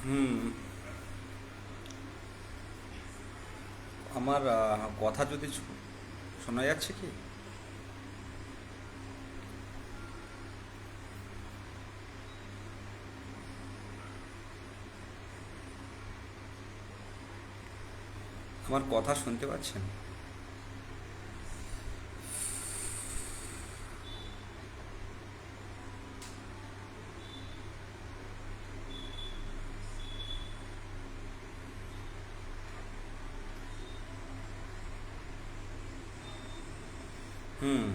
হুম। আমার কথা যদি শোনা যাচ্ছে কি? আমার কথা শুনতে পাচ্ছেন? হুম।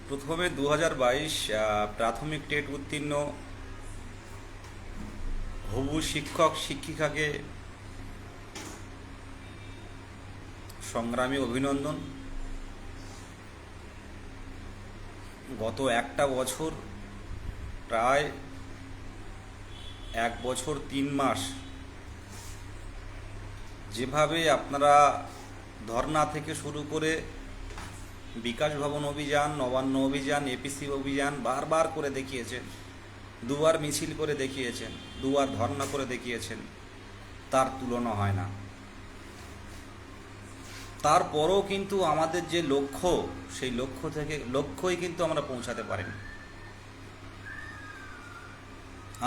প্রথমে 2022 প্রাথমিক টেট উত্তীর্ণ হবু শিক্ষক শিক্ষিকাকে সংগ্রামী অভিনন্দন। গত একটা বছর, প্রায় 1 বছর 3 মাস যেভাবে আপনারা ধর্না থেকে শুরু করে বিকাশ ভবন অভিযান, নবান্ন অভিযান, এপিসি অভিযান বারবার করে দেখিয়েছেন, দুবার মিছিল করে দেখিয়েছেন, দুবার ধর্ণা করে দেখিয়েছেন, তার তুলনা হয় না। তারপরও কিন্তু আমাদের যে লক্ষ্য, সেই লক্ষ্যই কিন্তু আমরা পৌঁছাতে পারিনি।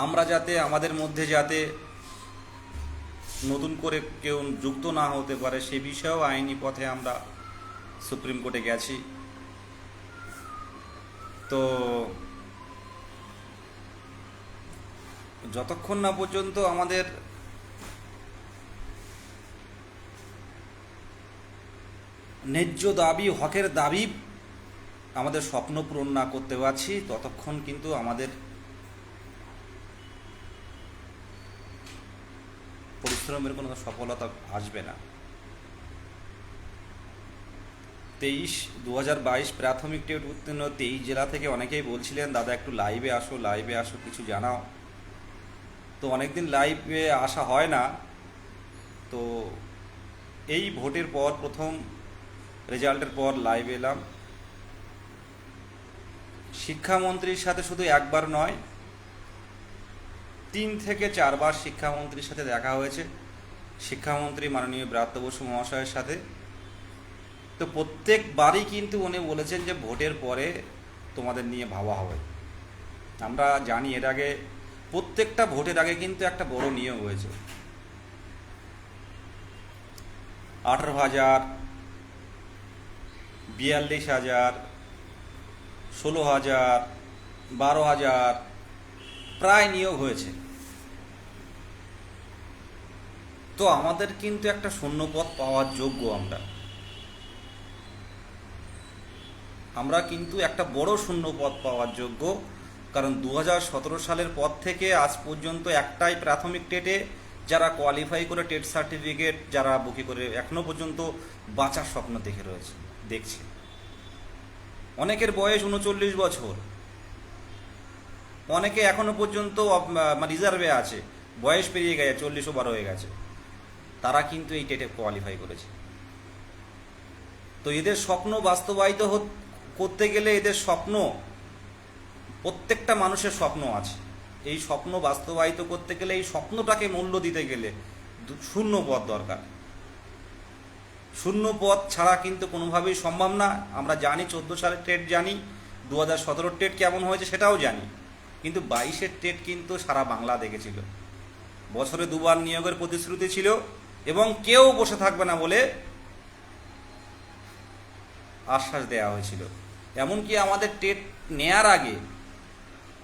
আমরা যাতে আমাদের মধ্যে যাতে নতুন করে কেউ যুক্ত না হতে পারে সে বিষয়েও আইনি পথে আমরা সুপ্রিম কোর্টে গেছি। তো যতক্ষণ না পর্যন্ত আমাদের ন্যায্য দাবি, হকের দাবি আমাদের স্বপ্ন পূরণ না করতে পারছি, ততক্ষণ কিন্তু আমাদের পরিশ্রমের কোনো সফলতা আসবে না। 2022 প্রাথমিক টেট উত্তীর্ণ 23 জেলা থেকে অনেকেই বলছিলেন, দাদা একটু লাইভে আসো, লাইভে আসো, কিছু জানাও। তো অনেকদিন লাইভে আসা হয় না। তো এই ভোটের পর প্রথম রেজাল্টের পর লাইভে এলাম। শিক্ষামন্ত্রীর সাথে শুধু একবার নয়, 3 থেকে 4 বার শিক্ষামন্ত্রীর সাথে দেখা হয়েছে, শিক্ষামন্ত্রী মাননীয় ব্রাত্য বসু মহাশয়ের সাথে। তো প্রত্যেকবারই কিন্তু উনি বলেছেন যে ভোটের পরে তোমাদের নিয়ে ভাবা হবে। আমরা জানি এর আগে প্রত্যেকটা ভোটের আগে কিন্তু একটা বড় নিয়োগ হয়েছে। 18,000, 42,000, 16,000, 12,000 প্রায় নিয়োগ হয়েছে। তো আমাদের কিন্তু একটা শূন্যপদ পাওয়ার যোগ্য। আমরা আমরা কিন্তু একটা বড় শূন্যপদ পাওয়ার যোগ্য। কারণ 2017 সালের পর থেকে আজ পর্যন্ত একটাই প্রাথমিক টেটে যারা কোয়ালিফাই করে টেট সার্টিফিকেট যারা বুকি করে এখনো পর্যন্ত বাঁচার স্বপ্ন দেখছে। অনেকের বয়স 39 বছর, অনেকে এখনো পর্যন্ত রিজার্ভে আছে, বয়স পেরিয়ে গেছে, 40 বার হয়ে গেছে, তারা কিন্তু এই টেটে কোয়ালিফাই করেছে। তো এদের স্বপ্ন বাস্তবায়িত করতে গেলে এদের স্বপ্ন, প্রত্যেকটা মানুষের স্বপ্ন আছে, এই স্বপ্ন বাস্তবায়িত করতে গেলে, এই স্বপ্নটাকে মূল্য দিতে গেলে শূন্য পদ দরকার। শূন্য পদ ছাড়া কিন্তু কোনোভাবেই সম্ভব না। আমরা জানি 14 সালের টেট জানি, 2017 টেট কেমন হয়েছে সেটাও জানি, কিন্তু 22-এর টেট কিন্তু সারা বাংলা দেখেছিল। বছরে 2বার নিয়োগের প্রতিশ্রুতি ছিল এবং কেউ বসে থাকবে না বলে আশ্বাস দেওয়া হয়েছিল। এমনকি আমাদের টেট নেয়ার আগে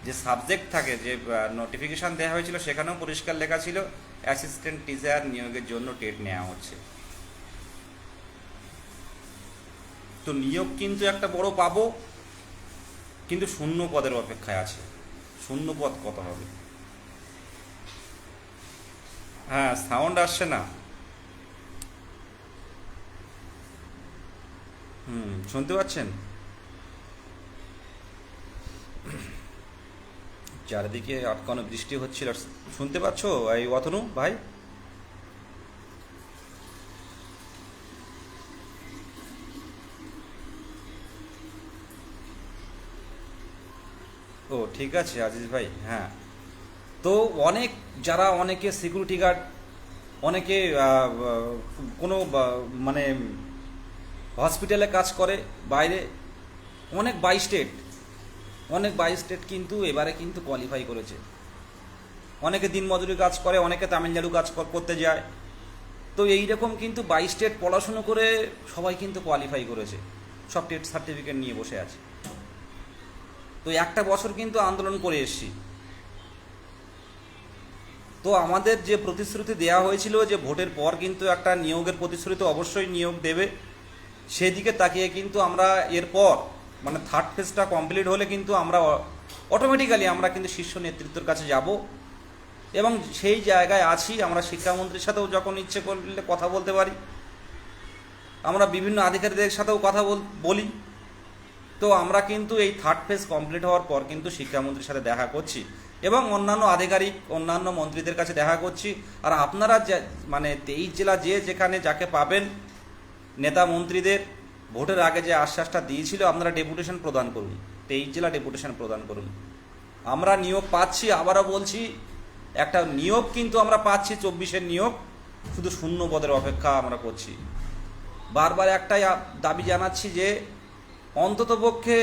যে সাবজেক্ট থাকে, যে নোটিফিকেশান দেওয়া হয়েছিল, সেখানেও পরিষ্কার লেখা ছিল অ্যাসিস্ট্যান্ট টিচার নিয়োগের জন্য টেট নেওয়া হচ্ছে। তো নিয়োগ কিন্তু একটা বড় পাবো, কিন্তু শূন্য পদের অপেক্ষায় আছে। শূন্য পদ কত হবে? হ্যাঁ, সাউন্ড আসছে না। শুনতে পাচ্ছেন? চারিদিকে আটকানো বৃষ্টি হচ্ছিল, শুনতে পাচ্ছো এই অতনু ভাই? ও ঠিক আছে আজিজ ভাই, হ্যাঁ। তো অনেক যারা অনেকে সিকিউরিটি গার্ড, অনেকে কোনো মানে হসপিটালে কাজ করে বাইরে, অনেক বাই স্টেট কিন্তু এবারে কিন্তু কোয়ালিফাই করেছে। অনেকে দিনমজুরি কাজ করে, অনেকে তামিলনাড়ু কাজ করতে যায়। তো এইরকম কিন্তু 22 স্টেট পড়াশুনো করে সবাই কিন্তু কোয়ালিফাই করেছে, সব টেট সার্টিফিকেট নিয়ে বসে আছে। তো একটা বছর কিন্তু আন্দোলন করে এসছি। তো আমাদের যে প্রতিশ্রুতি দেওয়া হয়েছিল যে ভোটের পর কিন্তু একটা নিয়োগের প্রতিশ্রুতি অবশ্যই নিয়োগ দেবে, সেদিকে তাকিয়ে কিন্তু আমরা এরপর মানে থার্ড ফেজটা কমপ্লিট হলে কিন্তু আমরা অটোমেটিক্যালি আমরা কিন্তু শীর্ষ নেতৃত্বের কাছে যাব এবং সেই জায়গায় আছি। আমরা শিক্ষামন্ত্রীর সাথেও যখন ইচ্ছে করলে কথা বলতে পারি, আমরা বিভিন্ন আধিকারিকদের সাথেও কথা বলি। তো আমরা কিন্তু এই থার্ড ফেজ কমপ্লিট হওয়ার পর কিন্তু শিক্ষামন্ত্রীর সাথে দেখা করছি এবং অন্যান্য আধিকারিক, অন্যান্য মন্ত্রীদের কাছে দেখা করছি। আর আপনারা মানে 23 জেলা যেখানে যাকে পাবেন নেতা মন্ত্রীদের ভোটের আগে যে আশ্বাসটা দিয়েছিল, আপনারা ডেপুটেশন প্রদান করুন, 23 জেলা ডেপুটেশন প্রদান করুন। আমরা নিয়োগ পাচ্ছি, আবারও বলছি, একটা নিয়োগ কিন্তু আমরা পাচ্ছি, 24-এর নিয়োগ, শুধু শূন্য পদের অপেক্ষা আমরা করছি। বারবার একটাই দাবি জানাচ্ছি যে অন্ততপক্ষে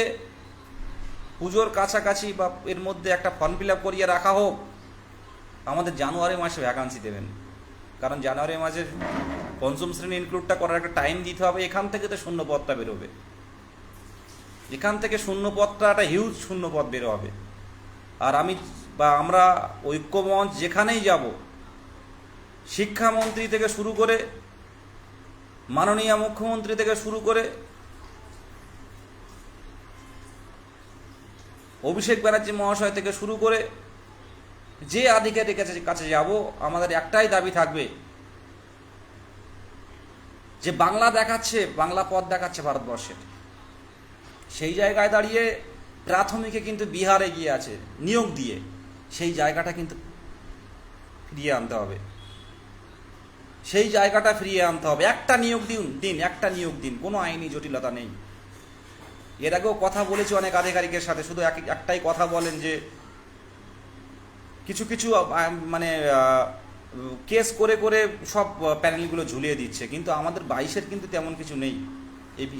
পুজোর কাছাকাছি বা এর মধ্যে একটা ফর্ম ফিল আপ করিয়ে রাখা হোক। আমাদের জানুয়ারি মাসে ভ্যাকান্সি দেবেন, কারণ জানুয়ারি মাসের পঞ্চম শ্রেণী ইনক্লুডটা করার একটা টাইম দিতে হবে। এখান থেকে তো শূন্য পদটা বেরোবে, এখান থেকে শূন্য পদটা একটা হিউজ শূন্য পদ বেরো হবে। আর আমি বা আমরা ঐক্যমঞ্চ যেখানেই যাব, শিক্ষামন্ত্রী থেকে শুরু করে মাননীয় মুখ্যমন্ত্রী থেকে শুরু করে অভিষেক ব্যানার্জি মহাশয় থেকে শুরু করে যে আধিকারিকের কাছে যাব, আমাদের একটাই দাবি থাকবে যে বাংলা দেখাচ্ছে, বাংলা পথ দেখাচ্ছে ভারতবর্ষের, সেই জায়গায় দাঁড়িয়ে প্রাথমিকে কিন্তু বিহার এগিয়ে আছে নিয়োগ দিয়ে, সেই জায়গাটা কিন্তু ফিরিয়ে আনতে হবে, সেই জায়গাটা ফিরিয়ে আনতে হবে। একটা নিয়োগ দিন, একটা নিয়োগ দিন, কোনো আইনি জটিলতা নেই। এর আগেও কথা বলেছি অনেক আধিকারিকের সাথে, শুধু একটাই কথা বলেন যে কিছু কিছু মানে কেস করে করে সব প্যানেলগুলো ঝুলিয়ে দিচ্ছে, কিন্তু আমাদের 22-এর কিন্তু তেমন কিছু নেই।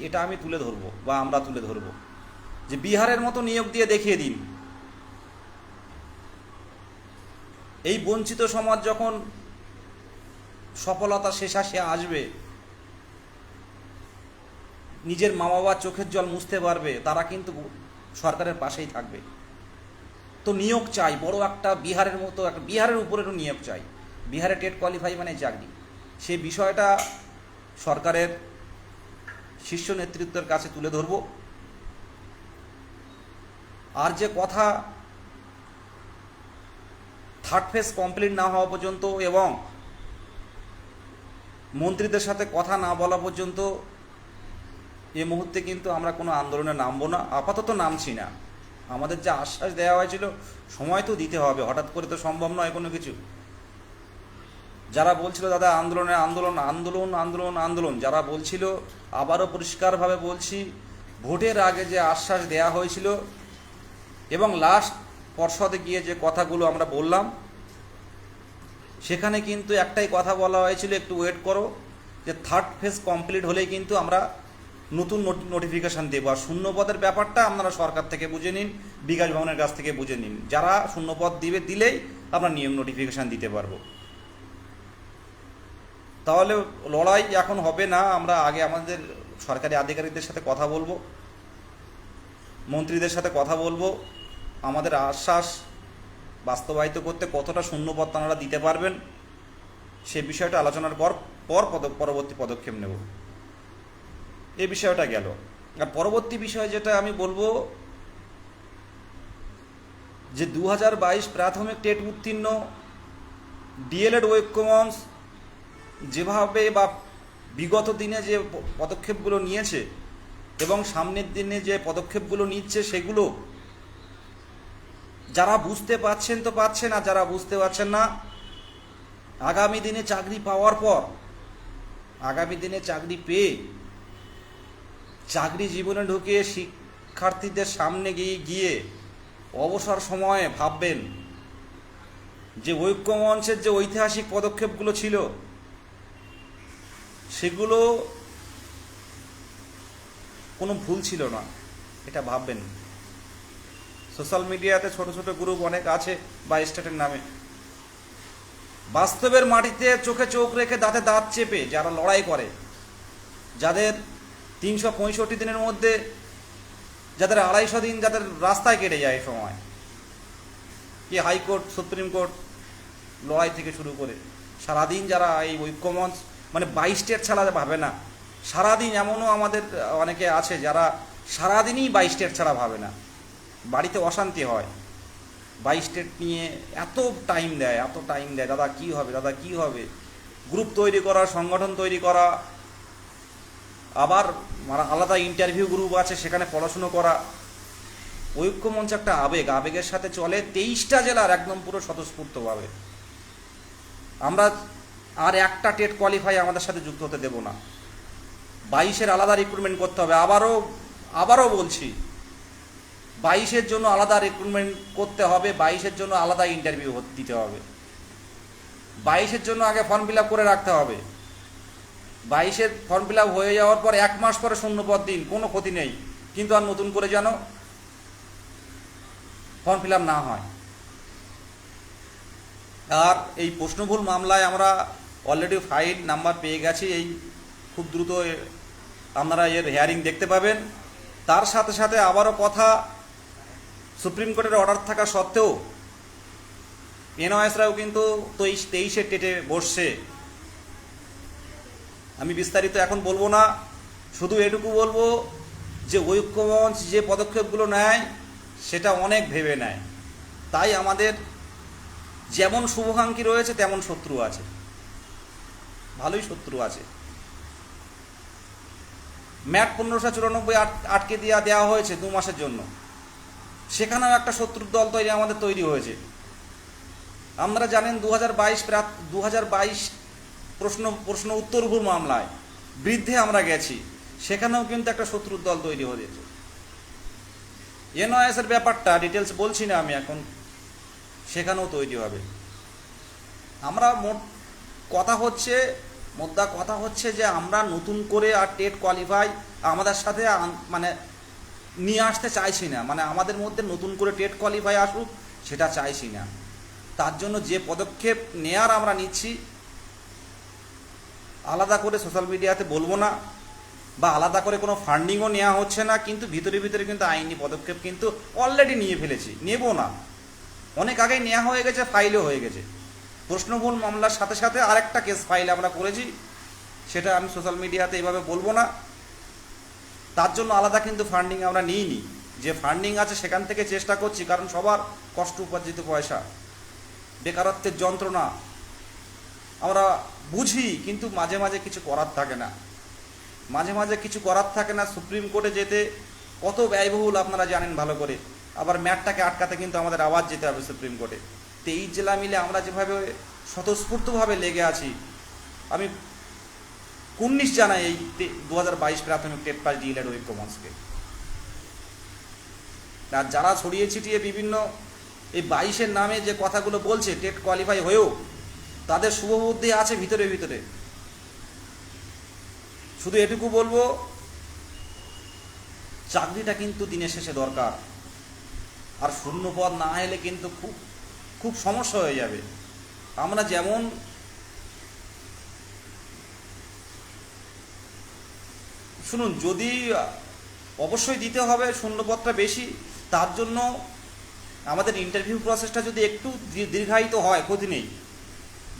এটা আমি তুলে ধরবো বা আমরা তুলে ধরবো যে বিহারের মতো নিয়োগ দিয়ে দেখিয়ে দিন। এই বঞ্চিত সমাজ যখন সফলতা শেষে আসবে, নিজের মা বাবার চোখের জল মুছতে পারবে, তারা কিন্তু সরকারের পাশেই থাকবে। তো নিয়োগ চাই, বড় একটা বিহারের মতো, একটা বিহারের উপরেরও নিয়োগ চাই। বিহারে টেট কোয়ালিফাই মানে চাকরি, সেই বিষয়টা সরকারের শীর্ষ নেতৃত্বের কাছে তুলে ধরব। আর যে কথা, থার্ড ফেজ কমপ্লিট না হওয়া পর্যন্ত এবং মন্ত্রীদের সাথে কথা না বলা পর্যন্ত এই মুহূর্তে কিন্তু আমরা কোনো আন্দোলনে নামবো না, আপাতত নামছি না। আমাদের যে আশ্বাস দেওয়া হয়েছিল, সময় তো দিতে হবে, হঠাৎ করে তো সম্ভব নয় কোনো কিছু। যারা বলছিল দাদা আন্দোলনে আন্দোলন আন্দোলন আন্দোলন আন্দোলন, যারা বলছিল, আবারও পরিষ্কারভাবে বলছি, ভোটের আগে যে আশ্বাস দেওয়া হয়েছিল এবং লাস্ট পর্ষদে গিয়ে যে কথাগুলো আমরা বললাম, সেখানে কিন্তু একটাই কথা বলা হয়েছিল, একটু ওয়েট করো, যে থার্ড ফেজ কমপ্লিট হলেই কিন্তু আমরা নতুন নোটিফিকেশান দেবো। আর শূন্যপদের ব্যাপারটা আপনারা সরকার থেকে বুঝে নিন, বিকাশ ভবনের কাছ থেকে বুঝে নিন, যারা শূন্যপদ দিলেই আমরা নিয়ম নোটিফিকেশান দিতে পারবো। তাহলে লড়াই এখন হবে না, আমরা আগে আমাদের সরকারি আধিকারিকদের সাথে কথা বলবো, মন্ত্রীদের সাথে কথা বলবো, আমাদের আশ্বাস বাস্তবায়িত করতে কতটা শূন্যপদ তাঁরা দিতে পারবেন সে বিষয়টা আলোচনার পর পরবর্তী পদক্ষেপ নেব। এই বিষয়টা গেল। আর পরবর্তী বিষয় যেটা আমি বলবো, যে 2022 প্রাথমিক টেট উত্তীর্ণ ডিএলএড ঐক্যমঞ্চ যেভাবে বা বিগত দিনে যে পদক্ষেপগুলো নিয়েছে এবং সামনের দিনে যে পদক্ষেপগুলো নিচ্ছে, সেগুলো যারা বুঝতে পারছেন তো পাচ্ছেন, আর যারা বুঝতে পারছেন না, আগামী দিনে চাকরি পাওয়ার পর, আগামী দিনে চাকরি পেয়ে চাকরি জীবনে ঢুকিয়ে শিক্ষার্থীদের সামনে গিয়ে অবসর সময়ে ভাববেন যে ঐক্যমঞ্চের যে ঐতিহাসিক পদক্ষেপগুলো ছিল সেগুলো কোনো ভুল ছিল না, এটা ভাববেন। সোশ্যাল মিডিয়াতে ছোট ছোট গ্রুপ অনেক আছে বা স্টেটের নামে, বাস্তবের মাটিতে চোখে চোখ রেখে দাঁতে দাঁত চেপে যারা লড়াই করে, যাদের 365 দিনের মধ্যে যাদের 250 দিন যাদের রাস্তায় কেটে যায় সময়, কি হাইকোর্ট সুপ্রিম কোর্ট লড়াই থেকে শুরু করে সারাদিন যারা এই ঐক্যমঞ্চ মানে 22 স্টেট ছাড়া ভাবে না, সারাদিন এমনও আমাদের অনেকে আছে যারা সারাদিনই 22 স্টেট ছাড়া ভাবে না, বাড়িতে অশান্তি হয় 22 স্টেট নিয়ে এত টাইম দেয় দাদা কি হবে, দাদা কি হবে, গ্রুপ তৈরি করা, সংগঠন তৈরি করা, আবার আলাদা ইন্টারভিউ গ্রুপ আছে সেখানে পড়াশুনো করা। ঐক্যমঞ্চ একটা আবেগের সাথে চলে 23টা জেলার একদম পুরো স্বতঃস্ফূর্তভাবে। আমরা আর একটা টেট কোয়ালিফাই আমাদের সাথে যুক্ত হতে দেব না, 22-এর আলাদা রিক্রুটমেন্ট করতে হবে। আবারও বলছি, 22-এর জন্য আলাদা রিক্রুটমেন্ট করতে হবে, 22-এর জন্য আলাদা ইন্টারভিউ দিতে হবে, 22-এর জন্য আগে ফর্ম ফিল আপ করে রাখতে হবে। 22-এর ফর্ম ফিল আপ হয়ে যাওয়ার পর 1 মাস পরে শূন্যপদ দিন, কোনো ক্ষতি নেই, কিন্তু আর নতুন করে যেন ফর্ম ফিল আপ না হয়। আর এই প্রশ্নভুল মামলায় আমরা অলরেডি ফাইল নাম্বার পেয়ে গেছি, এই খুব দ্রুত আপনারা এর হিয়ারিং দেখতে পাবেন। তার সাথে সাথে আবারও কথা, সুপ্রিম কোর্টের অর্ডার থাকা সত্ত্বেও এনওএসরাও কিন্তু 23-এর টেটে বসছে। আমি বিস্তারিত এখন বলবো না, শুধু এটুকু বলবো যে ঐক্যমঞ্চ যে পদক্ষেপগুলো নেয় সেটা অনেক ভেবে নেয়, তাই আমাদের যেমন শুভাকাঙ্ক্ষী রয়েছে তেমন শত্রু আছে, ভালোই শত্রু আছে। ম্যাট 1594 আটকে দেওয়া হয়েছে 2 মাসের জন্য, সেখানেও একটা শত্রুর দল আমাদের তৈরি হয়েছে। আমরা জানেন 2022 প্রশ্ন উত্তরভূর মামলায় বৃদ্ধে আমরা গেছি, সেখানেও কিন্তু একটা শত্রুর দল তৈরি হয়েছে। এনওএসের ব্যাপারটা ডিটেলস বলছি না আমি এখন, সেখানেও তৈরি হবে। আমরা মোদ্দা কথা হচ্ছে যে আমরা নতুন করে আর টেট কোয়ালিফাই আমাদের সাথে মানে নিয়ে আসতে চাইছি না, মানে আমাদের মধ্যে নতুন করে টেট কোয়ালিফাই আসুক সেটা চাইছি না। তার জন্য যে পদক্ষেপ নেয়ার আমরা নিচ্ছি, আলাদা করে সোশ্যাল মিডিয়াতে বলবো না, বা আলাদা করে কোনো ফান্ডিংও নেওয়া হচ্ছে না, কিন্তু ভিতরে কিন্তু আইনি পদক্ষেপ কিন্তু অলরেডি নিয়ে ফেলেছি, নেব না, অনেক আগেই নেওয়া হয়ে গেছে, ফাইলও হয়ে গেছে। প্রশ্নভুল মামলার সাথে সাথে আরেকটা কেস ফাইল আমরা করেছি, সেটা আমি সোশ্যাল মিডিয়াতে এইভাবে বলবো না। তার জন্য আলাদা কিন্তু ফান্ডিং আমরা নিইনি, যে ফান্ডিং আছে সেখান থেকে চেষ্টা করছি, কারণ সবার কষ্ট উপার্জিত পয়সা, বেকারত্বের যন্ত্রণা আমরা বুঝি, কিন্তু মাঝে মাঝে কিছু করার থাকে না। সুপ্রিম কোর্টে যেতে কত ব্যয়বহুল আপনারা জানেন ভালো করে, আবার ম্যাটটাকে আটকাতে কিন্তু আমাদের আওয়াজ যেতে হবে সুপ্রিম কোর্টে। 23 জেলা মিলে আমরা যেভাবে স্বতঃস্ফূর্তভাবে লেগে আছি, আমি কুর্নিশ জানাই এই 2022 প্রাথমিক টেট পাস ডিএলএড ঐক্যমঞ্চকে। আর যারা ছড়িয়ে ছিটিয়ে বিভিন্ন এই 22-এর নামে যে কথাগুলো বলছে টেট কোয়ালিফাই হয়েও, তাদের শুভবুদ্ধি আছে ভিতরে। শুধু এটুকু বলবো, চাকরিটা কিন্তু দিনের শেষে দরকার, আর শূন্য পদ না এলে কিন্তু খুব সমস্যা হয়ে যাবে। আমরা যেমন শুনুন, যদি অবশ্যই দিতে হবে শূন্যপদটা বেশি, তার জন্য আমাদের ইন্টারভিউ প্রসেসটা যদি একটু দীর্ঘায়িত হয় ক্ষতি নেই।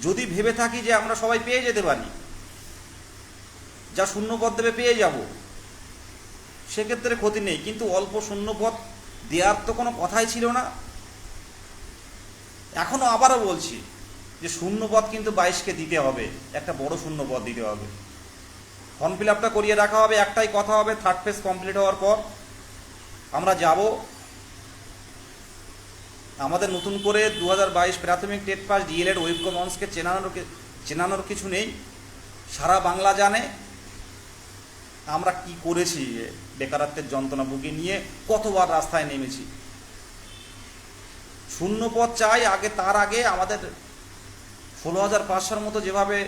যদি ভেবে থাকি যে আমরা সবাই পেয়ে যেতে পারি, যা শূন্যপদ দেবে পেয়ে যাব, সেক্ষেত্রে ক্ষতি নেই, কিন্তু অল্প শূন্যপদ দেওয়ার তো কোনো কথাই ছিল না। এখনও আবারও বলছি যে শূন্যপদ কিন্তু 22-কে দিতে হবে, একটা বড় শূন্যপদ দিতে হবে। ফর্ম ফিল আপটা করিয়ে রাখা হবে, একটাই কথা হবে, 3rd ফেজ কমপ্লিট হওয়ার পর আমরা যাব। আমাদের নতুন করে 2022 প্রাথমিক টেট পাস ডিএলএড ঐক্যমঞ্চকে চেনানোর কিছু নেই, সারা বাংলা জানে আমরা কি করেছি, বেকারত্বের যন্ত্রণা বুকে নিয়ে কতবার রাস্তায় নেমেছি। শূন্য পদ চাই আগে। তার আগে আমাদের 16,500 মতো যেভাবে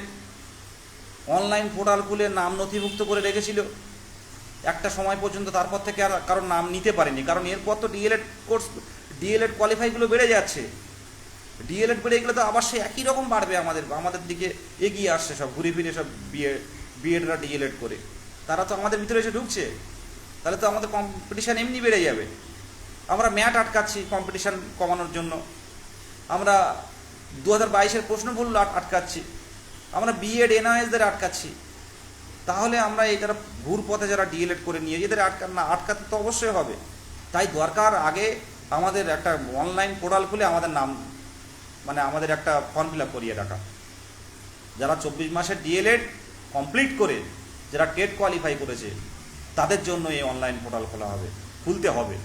অনলাইন পোর্টাল খুলে নাম নথিভুক্ত করে রেখেছিল একটা সময় পর্যন্ত, তারপর থেকে আর কারোর নাম নিতে পারেনি। কারণ এরপর তো ডিএলএড কোর্স, ডিএলএড কোয়ালিফাইগুলো বেড়ে যাচ্ছে। ডিএলএড বেড়ে গেলে তো আবার সে একই রকম বাড়বে, আমাদের দিকে এগিয়ে আসছে সব, ঘুরে ফিরে সব বিএডরা ডিএলএড করে তারা তো আমাদের ভিতরে এসে ঢুকছে। তাহলে তো আমাদের কম্পিটিশান এমনি বেড়ে যাবে। আমরা ম্যাট আটকাচ্ছি কম্পিটিশান কমানোর জন্য, আমরা 2022-এর প্রশ্নভুল আটকাচ্ছি, আমরা বিএড এনআইএসদের আটকাচ্ছি। তাহলে আমরা এই যারা ঘুর পথে যারা ডিএলএড করে নিয়ে এদের আটকাতে তো অবশ্যই হবে। তাই দরকার আগে আমাদের একটা অনলাইন পোর্টাল খুলে আমাদের নাম, মানে আমাদের একটা ফর্ম ফিল আপ করিয়ে রাখা। যারা 24 মাসের ডিএলএড কমপ্লিট করে যারা টেট কোয়ালিফাই করেছে তাদের জন্য এই অনলাইন পোর্টাল খোলা হবে, খুলতে হবে।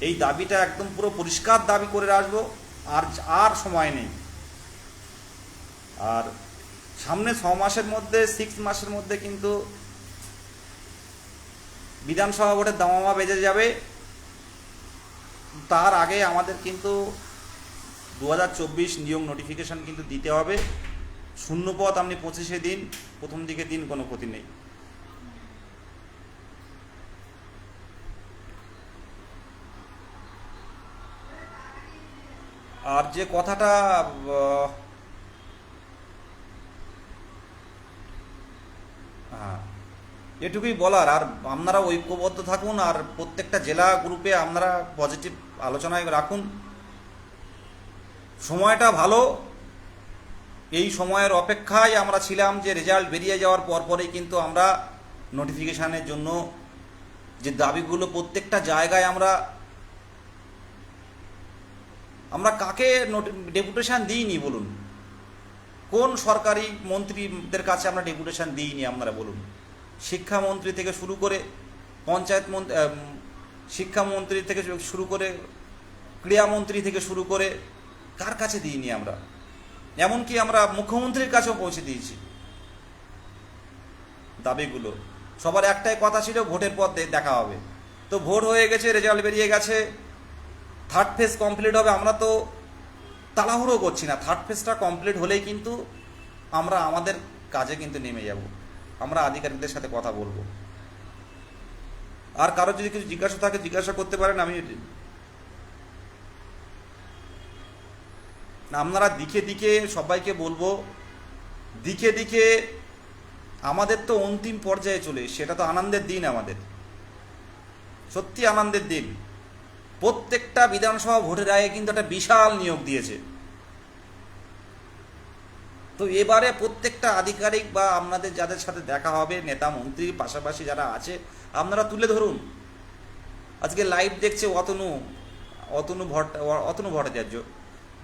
এই দাবিটা একদম পুরো পরিষ্কার দাবি করে আসবো। আর সময় নেই। আর সামনে 6 মাসের মধ্যে, 6 মাসের মধ্যে কিন্তু বিধানসভা ভোটের দামামা বেজে যাবে। তার আগে আমাদের কিন্তু 2024 নিয়োগ নোটিফিকেশন কিন্তু দিতে হবে। শূন্যপদ আপনি 25-এ দিন, প্রথম দিকে দিন, কোনো ক্ষতি নেই। আর যে কথাটা হ্যাঁ, এটুকুই বলার। আর আপনারা ঐক্যবদ্ধ থাকুন, আর প্রত্যেকটা জেলা গ্রুপে আপনারা পজিটিভ আলোচনায় রাখুন। সময়টা ভালো, এই সময়ের অপেক্ষায় আমরা ছিলাম যে রেজাল্ট বেরিয়ে যাওয়ার পরপরেই কিন্তু আমরা নোটিফিকেশানের জন্য যে দাবিগুলো প্রত্যেকটা জায়গায় আমরা কাকে ডেপুটেশন দিইনি বলুন? কোন সরকারি মন্ত্রীদের কাছে আমরা ডেপুটেশন দিইনি আপনারা বলুন? শিক্ষামন্ত্রী থেকে শুরু করে পঞ্চায়েত মন্ত্রী, শিক্ষামন্ত্রী থেকে শুরু করে ক্রীড়ামন্ত্রী থেকে শুরু করে কার কাছে দিইনি আমরা? এমনকি আমরা মুখ্যমন্ত্রীর কাছেও পৌঁছে দিয়েছি দাবিগুলো। সবার একটাই কথা ছিল ভোটের পর দেখা হবে। তো ভোট হয়ে গেছে, রেজাল্ট বেরিয়ে গেছে, থার্ড ফেজ কমপ্লিট হবে। আমরা তো তাড়াহুড়ো করছি না, থার্ড ফেজটা কমপ্লিট হলেই কিন্তু আমরা আমাদের কাজে কিন্তু নেমে যাব। আমরা আধিকারিকদের সাথে কথা বলবো। আর কারো যদি কিছু জিজ্ঞাসা থাকে জিজ্ঞাসা করতে পারেন। আপনারা দিকে দিকে সবাইকে বলবো, দিকে দিকে আমাদের তো অন্তিম পর্যায়ে চলে, সেটা তো আনন্দের দিন, আমাদের সত্যি আনন্দের দিন। প্রত্যেকটা বিধানসভা ভোটের আগে কিন্তু একটা বিশাল নিয়োগ দিয়েছে। তো এবারে প্রত্যেকটা আধিকারিক বা আপনাদের যাদের সাথে দেখা হবে, নেতা মন্ত্রীর পাশাপাশি যারা আছে, আপনারা তুলে ধরুন। আজকে লাইভ দেখছে অতনু ভট্টাচার্য,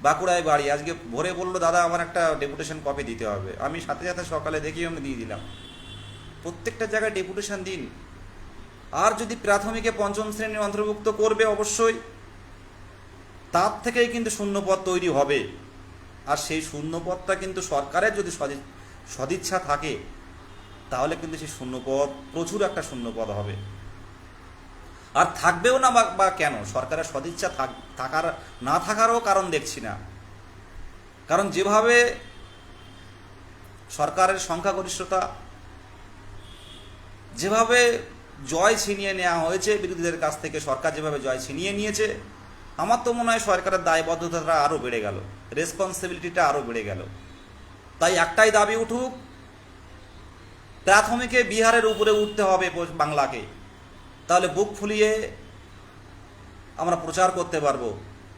বাঁকুড়ায় বাড়ি। আজকে ভোরে বললো দাদা আমার একটা ডেপুটেশন কপি দিতে হবে। আমি সাথে সাথে সকালে দেখি আমি দিয়ে দিলাম। প্রত্যেকটা জায়গায় ডেপুটেশন দিন। আর যদি প্রাথমিকে 5ম শ্রেণীর অন্তর্ভুক্ত করবে অবশ্যই, তার থেকেই কিন্তু শূন্যপদ তৈরি হবে। আর সেই শূন্যপদটা কিন্তু সরকারের যদি সদিচ্ছা থাকে তাহলে কিন্তু সেই শূন্যপদ প্রচুর একটা শূন্যপদ হবে। আর থাকবেও না বা কেন? সরকারের সদিচ্ছা থাকার না থাকারও কারণ দেখছি না। কারণ যেভাবে সরকারের সংখ্যাগরিষ্ঠতা, যেভাবে জয় ছিনিয়ে নেওয়া হয়েছে বিরোধীদের কাছ থেকে, সরকার যেভাবে জয় ছিনিয়ে নিয়েছে, আমার তো মনে হয় সরকারের দায়বদ্ধতাটা আরও বেড়ে গেল, রেসপন্সিবিলিটিটা আরও বেড়ে গেল। তাই একটাই দাবি উঠুক, প্রাথমিকে বিহারের উপরে উঠতে হবে বাংলাকে। তাহলে বুক ফুলিয়ে আমরা প্রচার করতে পারবো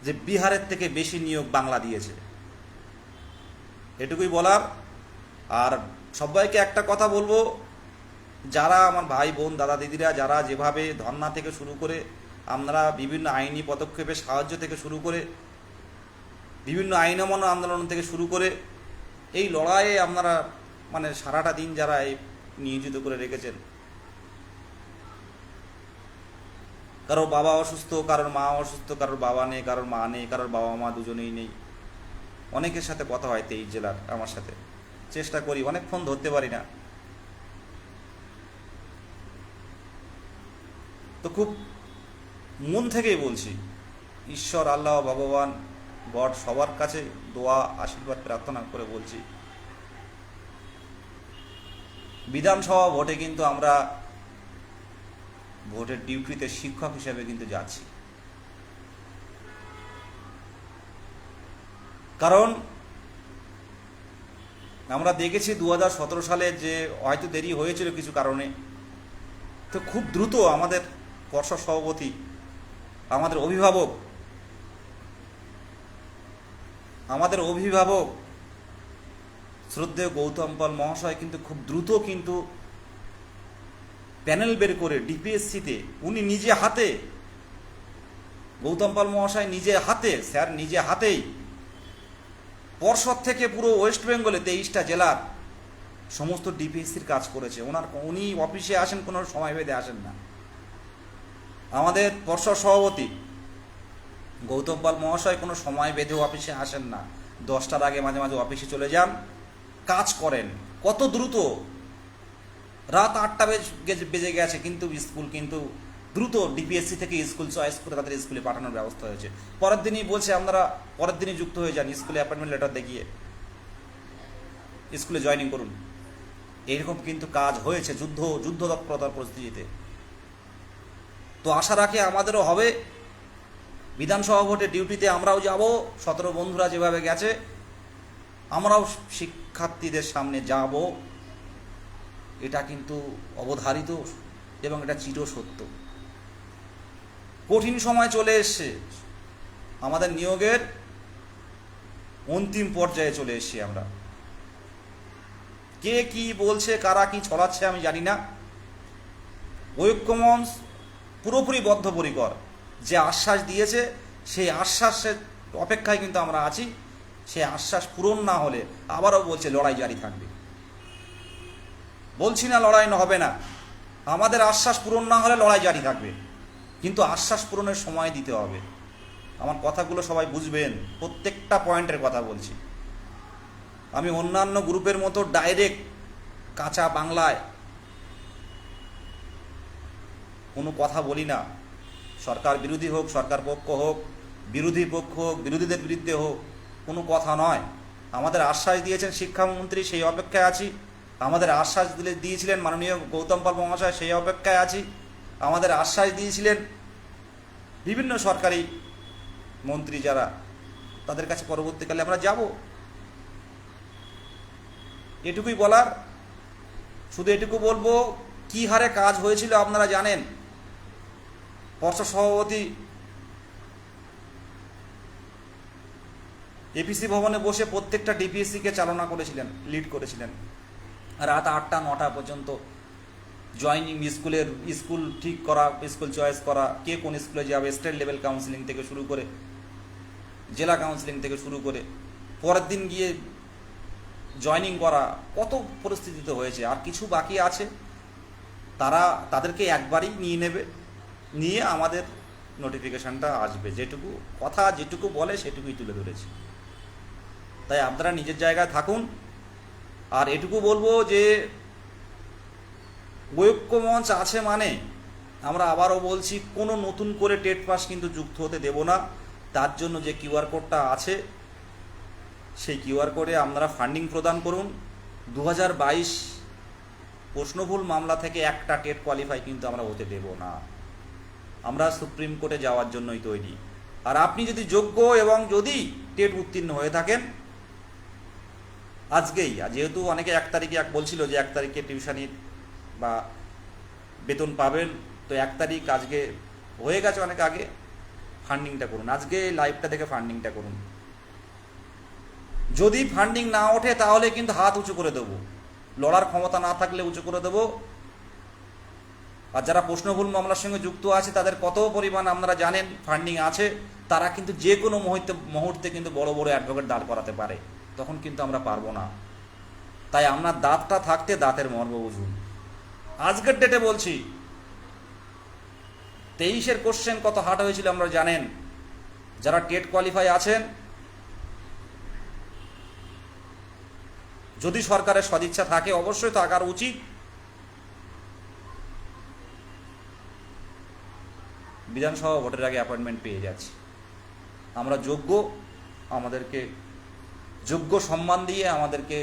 যে বিহারের থেকে বেশি নিয়োগ বাংলা দিয়েছে। এটুকুই বলার। আর সবাইকে একটা কথা বলবো, যারা আমার ভাই বোন দাদা দিদিরা যারা যেভাবে ধর্না থেকে শুরু করে আপনারা বিভিন্ন আইনি পদক্ষেপে সাহায্য থেকে শুরু করে বিভিন্ন আইন অমান্য আন্দোলন থেকে শুরু করে এই লড়াইয়ে আপনারা মানে সারাটা দিন যারা এই নিয়োজিত করে রেখেছেন, কারোর বাবা অসুস্থ, কারোর মা অসুস্থ, কারোর বাবা নেই, কারোর মা নেই, কারোর বাবা মা দুজনেই নেই। অনেকের সাথে কথা হয় 23 জেলার, আমার সাথে চেষ্টা করি, অনেক ফোন ধরতে পারি না। তো খুব মন থেকেই বলছি ঈশ্বর, আল্লাহ, ভগবান, গড সবার কাছে দোয়া আশীর্বাদ প্রার্থনা করে বলছি, বিধানসভা ভোটে কিন্তু আমরা ভোটের ডিউটিতে শিক্ষক হিসেবে কিন্তু যাচ্ছি। কারণ আমরা দেখেছি 2017 সালে যে হয়তো দেরি হয়েছিল কিছু কারণে, তো খুব দ্রুত আমাদের পর্ষদ সভাপতি, আমাদের অভিভাবক শ্রদ্ধেয় গৌতম পাল মহাশয় কিন্তু খুব দ্রুত কিন্তু প্যানেল বের করে ডিপিএসসিতে উনি নিজে হাতে, গৌতম পাল মহাশয় নিজে হাতেই পর্ষদ থেকে পুরো ওয়েস্ট বেঙ্গলে 23টা জেলার সমস্ত ডিপিএসসির কাজ করেছে। উনি অফিসে আসেন, কোনো সময় বেঁধে আসেন না। আমাদের পর্ষদ সভাপতি গৌতম পাল মহাশয় কোনো সময় বেঁধেও অফিসে আসেন না, 10টার আগে মাঝে মাঝে অফিসে চলে যান, কাজ করেন। কত দ্রুত, রাত 8টা বেজে গেছে কিন্তু স্কুল কিন্তু দ্রুত ডিপিএসসি থেকে স্কুল চয়েস করে তাদের স্কুলে পাঠানোর ব্যবস্থা হয়েছে। পরের দিনই বলছে আপনারা পরের দিনই যুক্ত হয়ে যান, স্কুলে অ্যাপয়েন্টমেন্ট লেটার দেখিয়ে স্কুলে জয়েনিং করুন। এইরকম কিন্তু কাজ হয়েছে যুদ্ধ তৎপরতার পরিস্থিতিতে। তো আশা রাখি আমাদেরও হবে, বিধানসভা ভোটের ডিউটিতে আমরাও যাব, 17 বন্ধুরা যেভাবে গেছে আমরাও শিক্ষার্থীদের সামনে যাব। এটা কিন্তু অবধারিত এবং এটা চিরসত্য। কঠিন সময় চলে এসছে, আমাদের নিয়োগের অন্তিম পর্যায়ে চলে এসছি আমরা। কে কি বলছে, কারা কি ছড়াচ্ছে আমি জানি না। ঐক্যমঞ্চ পুরোপুরি বদ্ধপরিকর, যে আশ্বাস দিয়েছে সেই আশ্বাসের অপেক্ষায় কিন্তু আমরা আছি। সেই আশ্বাস পূরণ না হলে আবারও বলছে লড়াই জারি থাকবে। বলছি না লড়াই হবে না, আমাদের আশ্বাস পূরণ না হলে লড়াই জারি থাকবে, কিন্তু আশ্বাস পূরণের সময় দিতে হবে। আমার কথাগুলো সবাই বুঝবেন, প্রত্যেকটা পয়েন্টের কথা বলছি। আমি অন্যান্য গ্রুপের মতো ডাইরেক্ট কাঁচা বাংলায় কোনো কথা বলি না। সরকার বিরোধী হোক, সরকার পক্ষ হোক, বিরোধী পক্ষ হোক, বিরোধীদের বিরুদ্ধে হোক, কোনো কথা নয়। আমাদের আশ্বাস দিয়েছেন শিক্ষামন্ত্রী, সেই অপেক্ষায় আছি। আমাদের আশ্বাস দিয়েছিলেন মাননীয় গৌতম পাল মহাশয়, সেই অপেক্ষায় আছি। আমাদের আশ্বাস দিয়েছিলেন বিভিন্ন সরকারি মন্ত্রী যারা, তাদের কাছে পরবর্তীকালে আমরা যাব। এটুকুই বলার। শুধু এটুকু বলবো, কি হারে কাজ হয়েছিল আপনারা জানেন। পর্ষদ সভাপতি এপিসি ভবনে বসে প্রত্যেকটা ডিপিএসসিকে চালনা করেছিলেন, লিড করেছিলেন। রাত 8টা 9টা পর্যন্ত জয়নিং, স্কুল ঠিক করা, স্কুল চয়েস করা, কে কোন স্কুলে যাবে, স্টেট লেভেল কাউন্সিলিং থেকে শুরু করে জেলা কাউন্সিলিং থেকে শুরু করে পরের দিন গিয়ে জয়নিং করা, কত পরিস্থিতিতে হয়েছে। আর কিছু বাকি আছে, তাদেরকে একবারই নিয়ে নেবে, নিয়ে আমাদের নোটিফিকেশানটা আসবে। যেটুকু বলে সেটুকুই তুলে ধরেছি। তাই আপনারা নিজের জায়গায় থাকুন। আর এটুকু বলবো যে ঐক্যমঞ্চ আছে মানে আমরা আবারও বলছি, কোনো নতুন করে টেট পাস কিন্তু যুক্ত হতে দেব না। তার জন্য যে কিউআর কোডটা আছে, সেই কিউআর কোডে আপনারা ফান্ডিং প্রদান করুন। 2022 প্রশ্নভুল মামলা থেকে একটা টেট কোয়ালিফাই কিন্তু আমরা হতে দেব না। আমরা সুপ্রিম কোর্টে যাওয়ার জন্যই তৈরি। আর আপনি যদি যোগ্য এবং যদি টেট উত্তীর্ণ হয়ে থাকেন, আজকেই, যেহেতু অনেকে 1 তারিখে বলছিল যে 1 তারিখে টিউশনির বা বেতন পাবেন, তো 1 তারিখ আজকে হয়ে গেছে অনেক আগে, ফান্ডিংটা করুন। আজকে লাইভটা দেখে ফান্ডিংটা করুন। যদি ফান্ডিং না ওঠে তাহলে কিন্তু হাত উঁচু করে দেবো, লড়ার ক্ষমতা না থাকলে উঁচু করে দেবো। আর যারা প্রশ্নভুল মামলার সঙ্গে যুক্ত আছে তাদের কত পরিমাণ আপনারা জানেন ফান্ডিং আছে, তারা কিন্তু যে কোনো মুহূর্তে কিন্তু বড় বড় অ্যাডভোকেট দাঁড় করাতে পারে, তখন কিন্তু আমরা পারবো না। তাই আপনার দাঁতটা থাকতে দাঁতের মর্ম বুঝুন। আজকের ডেটে বলছি, 23-এর কোশ্চেন কত হার্ড হয়েছিল আমরা জানেন। যারা টেট কোয়ালিফাই আছেন, যদি সরকারের সদিচ্ছা থাকে, অবশ্যই থাকার উচিত, বিধানসভা ভোটের আগে অ্যাপয়েন্টমেন্ট পেয়ে যাচ্ছি। আমরা যোগ্য, আমাদেরকে যোগ্য সম্মান দিয়ে, আমাদেরকে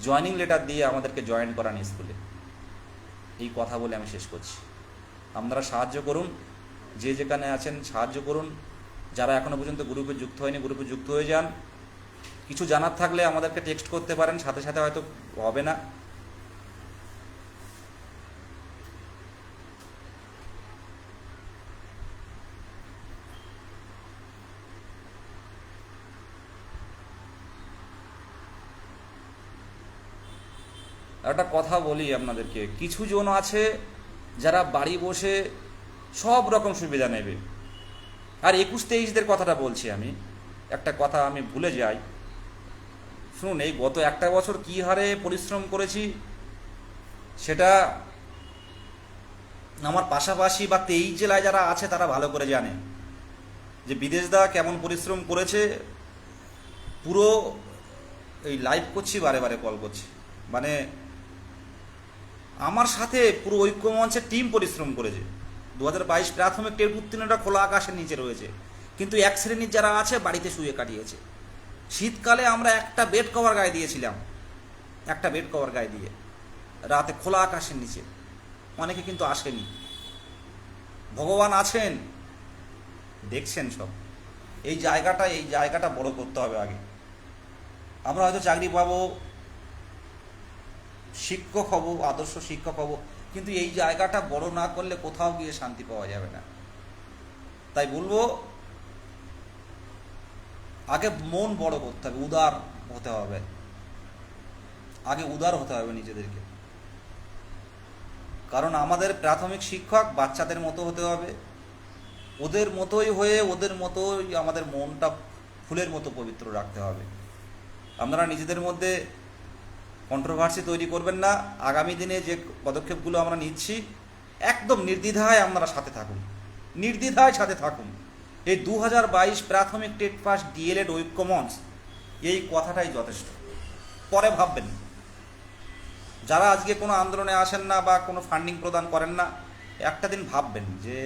জয়েনিং লেটার দিয়ে আমাদেরকে জয়েন করান স্কুলে। এই কথা বলে আমি শেষ করছি। আপনারা সাহায্য করুন, যে যেখানে আছেন সাহায্য করুন। যারা এখনও পর্যন্ত গ্রুপে যুক্ত হয়নি, গ্রুপে যুক্ত হয়ে যান। কিছু জানার থাকলে আমাদেরকে টেক্সট করতে পারেন, সাথে সাথে হয়তো হবে না। একটা কথা বলি আপনাদেরকে, কিছু জন আছে যারা বাড়ি বসে সব রকম সুবিধা নেবে। আর 21-23দের কথাটা বলছি আমি, একটা কথা আমি ভুলে যাই। শুনুন, এই গত একটা বছর কী হারে পরিশ্রম করেছি সেটা আমার পাশাপাশি বা 23 জেলায় যারা আছে তারা ভালো করে জানে যে বিদেশদা কেমন পরিশ্রম করেছে। পুরো এই লাইভ করছি, বারে বারে কল করছি, মানে আমার সাথে পুরো ঐক্যমঞ্চের টিম পরিশ্রম করেছে। 2022 প্রাথমিক টেট উত্তীর্ণটা খোলা আকাশের নিচে রয়েছে, কিন্তু এক শ্রেণীর যারা আছে বাড়িতে শুয়ে কাটিয়েছে। শীতকালে আমরা একটা বেড কভার গায়ে দিয়েছিলাম, একটা বেড কভার গায়ে দিয়ে রাতে খোলা আকাশের নিচে। অনেকে কিন্তু আসেনি। ভগবান আছেন, দেখছেন সব। এই জায়গাটা বড় করতে হবে আগে। আমরা হয়তো চাকরি পাবো, শিক্ষক হব, আদর্শ শিক্ষক হব, কিন্তু এই জায়গাটা বড় না করলে কোথাও গিয়ে শান্তি পাওয়া যাবে না। তাই বলবো, আগে মন বড় করতে হবে, উদার হতে হবে, আগে উদার হতে হবে নিজেদেরকে। কারণ আমাদের প্রাথমিক শিক্ষক বাচ্চাদের মতো হতে হবে, ওদের মতোই হয়ে ওদের মতোই আমাদের মনটা ফুলের মতো পবিত্র রাখতে হবে। আপনারা নিজেদের মধ্যে কন্ট্রোভার্সি তৈরি করবেন না। আগামী দিনে যে পদক্ষেপগুলো আমরা নিচ্ছি একদম নির্দ্বিধায় আপনারা সাথে থাকুন, নির্দ্বিধায় সাথে থাকুন। এই 2022 প্রাথমিক টেট পাস ডিএলএড ঐক্যমঞ্চ, এই কথাটাই যথেষ্ট। পরে ভাববেন। যারা আজকে কোনো আন্দোলনে আসেন না বা কোনো ফান্ডিং প্রদান করেন না, একটা দিন ভাববেন যে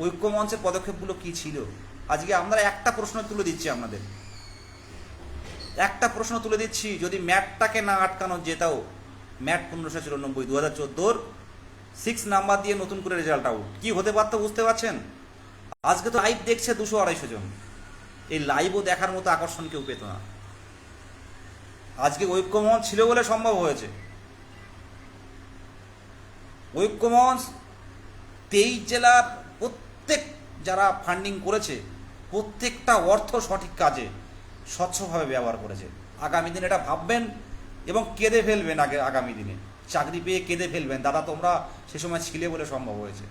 ঐক্যমঞ্চের পদক্ষেপগুলো কি ছিল। আজকে আমরা একটা প্রশ্ন তুলে দিচ্ছি আপনাদের, একটা প্রশ্ন তুলে দিচ্ছি, যদি ম্যাটটাকে না আটকানো যেতাও, ম্যাট 1594 2014 6 নাম্বার দিয়ে নতুন করে রেজাল্ট আউট, কি হতে পারতো বুঝতে পারছেন? আজকে তো লাইভ দেখছে 200-250 জন, এই লাইভও দেখার মতো আকর্ষণ কেউ পেত না। আজকে ঐক্যমঞ্চ ছিল বলে সম্ভব হয়েছে। ঐক্যমঞ্চ 23 জেলার প্রত্যেক যারা ফান্ডিং করেছে, প্রত্যেকটা অর্থ সঠিক কাজে স্বচ্ছভাবে ব্যবহার করেছে। আগামী দিনে এটা ভাববেন এবং কেঁদে ফেলবেন। আগামী দিনে চাকরি পেয়ে কেঁদে ফেলবেন, দাদা তোমরা সে সময় ছিলে বলে সম্ভব হয়েছে।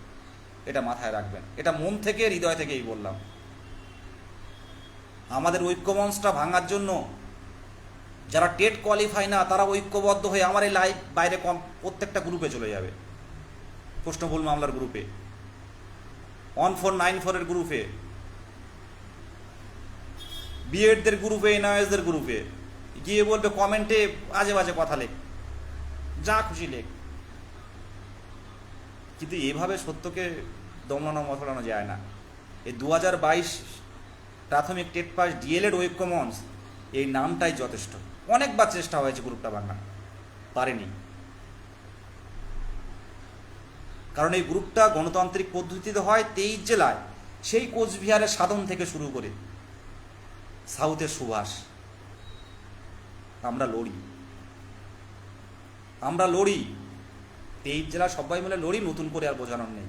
এটা মাথায় রাখবেন, এটা মন থেকে, হৃদয় থেকেই বললাম। আমাদের ঐক্যমঞ্চটা ভাঙার জন্য যারা টেট কোয়ালিফাই না তারা ঐক্যবদ্ধ হয়ে আমার এই লাইভ বাইরে প্রত্যেকটা গ্রুপে চলে যাবে। প্রশ্নভুল মামলার গ্রুপে, 1494-এর গ্রুপে, বিএডদের গ্রুপে, এনআইএসদের গ্রুপে গিয়ে বলবে কমেন্টে আজে বাজে কথা লেখ, যা খুশি লেখ। কিন্তু এভাবে সত্যকে দমলানো মশলানো যায় না। এই 2022 প্রাথমিক টেট পাস ডিএলএড ঐক্যমঞ্চ, এই নামটাই যথেষ্ট। অনেকবার চেষ্টা হয়েছে গ্রুপটা ভাঙা, পারেনি। কারণ এই গ্রুপটা গণতান্ত্রিক পদ্ধতিতে হয় 23 জেলায়, সেই কোচবিহারের সাধন থেকে শুরু করে সাউথের সুভাষ। আমরা লড়ি, আমরা লড়ি, 23 জেলা সবাই মিলে লড়ি, নতুন করে আর বোঝানোর নেই।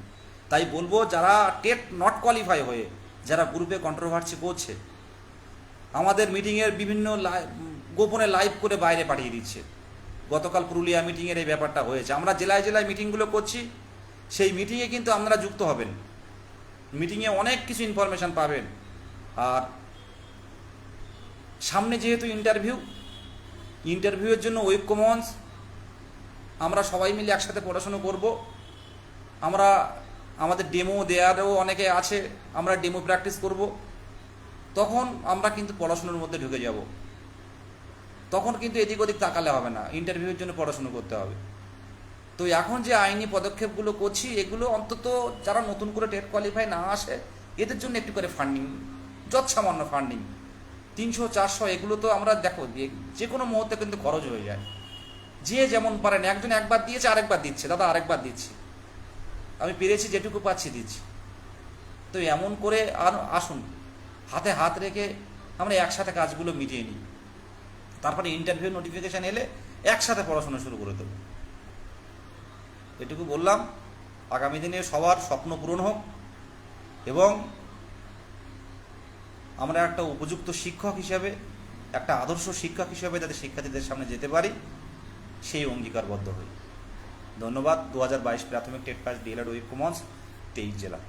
তাই বলবো, যারা টেট নট কোয়ালিফাই হয়ে যারা গ্রুপে কন্ট্রোভার্সি করছে, আমাদের মিটিংয়ের বিভিন্ন গোপনে লাইভ করে বাইরে পাঠিয়ে দিচ্ছে। গতকাল পুরুলিয়া মিটিংয়ের এই ব্যাপারটা হয়েছে। আমরা জেলায় জেলায় মিটিংগুলো করছি, সেই মিটিংয়ে কিন্তু আপনারা যুক্ত হবেন। মিটিংয়ে অনেক কিছু ইনফরমেশান পাবেন। আর সামনে যেহেতু ইন্টারভিউয়ের জন্য ঐক্যমঞ্চ, আমরা সবাই মিলে একসাথে পড়াশুনো করব। আমরা আমাদের ডেমো দেওয়ারও অনেকে আছে, আমরা ডেমো প্র্যাকটিস করব। তখন আমরা কিন্তু পড়াশুনোর মধ্যে ঢুকে যাব। তখন কিন্তু এদিক ওদিক তাকালে হবে না, ইন্টারভিউয়ের জন্য পড়াশুনো করতে হবে। তো এখন যে আইনি পদক্ষেপগুলো করছি, এগুলো অন্তত যারা নতুন করে টেট কোয়ালিফাই না আসে এদের জন্য একটু করে ফান্ডিং যৎসামান্য ফান্ডিং 300-400 এগুলো তো আমরা দেখো যে কোনো মুহূর্তে কিন্তু খরচ হয়ে যায়। যে যেমন পারেন, একজন একবার দিয়েছে আরেকবার দিচ্ছে, দাদা আরেকবার দিচ্ছি, আমি পেরেছি যেটুকু পাচ্ছি দিচ্ছি। তো এমন করে আসুন হাতে হাত রেখে আমরা একসাথে কাজগুলো মিটিয়ে নিই, তারপরে ইন্টারভিউ নোটিফিকেশান এলে একসাথে পড়াশোনা শুরু করে দেবো। এটুকু বললাম। আগামী দিনে সবার স্বপ্ন পূরণ হোক এবং আমরা একটা উপযুক্ত শিক্ষক হিসাবে, একটা আদর্শ শিক্ষক হিসাবে যাতে শিক্ষার্থীদের সামনে যেতে পারি সেই অঙ্গীকারবদ্ধ হই। ধন্যবাদ। 2022 প্রাথমিক TET pass DElEd with commons 23 জেলা।